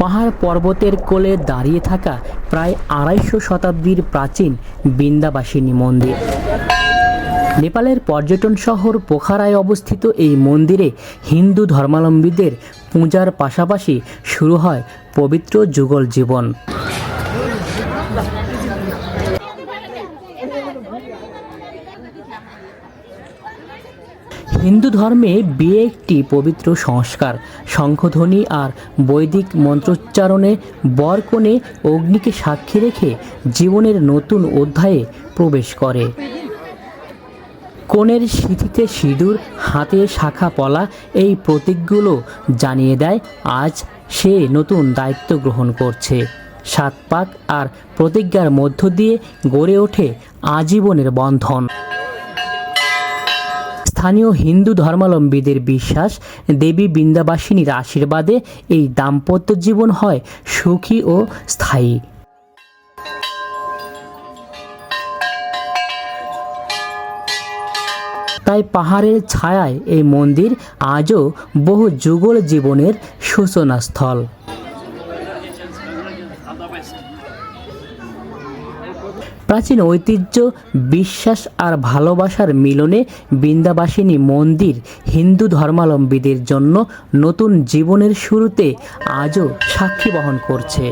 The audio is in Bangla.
পাহাড় পর্বতের কোলে দাঁড়িয়ে থাকা প্রায় ২৫০ শতাব্দীর প্রাচীন বিন্দাবাসিনী মন্দির। নেপালের পর্যটন শহর পোখারায় অবস্থিত এই মন্দিরে হিন্দু ধর্মাবলম্বীদের পূজার পাশাপাশি শুরু হয় পবিত্র যুগল জীবন। হিন্দু ধর্মে বিয়ে একটি পবিত্র সংস্কার। শঙ্খধ্বনি আর বৈদিক মন্ত্রোচ্চারণে বর কনে অগ্নিকে সাক্ষী রেখে জীবনের নতুন অধ্যায়ে প্রবেশ করে। কনের সিঁথিতে সিঁদুর, হাতে শাখা পলা, এই প্রতীকগুলো জানিয়ে দেয় আজ সে নতুন দায়িত্ব গ্রহণ করছে। ৭ পাক আর প্রতিজ্ঞার মধ্য দিয়ে গড়ে ওঠে আজীবনের বন্ধন। স্থানীয় হিন্দু ধর্মাবলম্বীদের বিশ্বাস, দেবী বিন্দাবাসিনীর আশীর্বাদে এই দাম্পত্য জীবন হয় সুখী ও স্থায়ী। তাই পাহাড়ের ছায়ায় এই মন্দির আজও বহু যুগল জীবনের সূচনাস্থল। প্রাচীন ঐতিহ্য, বিশ্বাস আর ভালোবাসার মিলনে বিন্দাবাসিনী মন্দির হিন্দু ধর্মাবলম্বীদের জন্য নতুন জীবনের শুরুতে আজও সাক্ষী বহন করছে।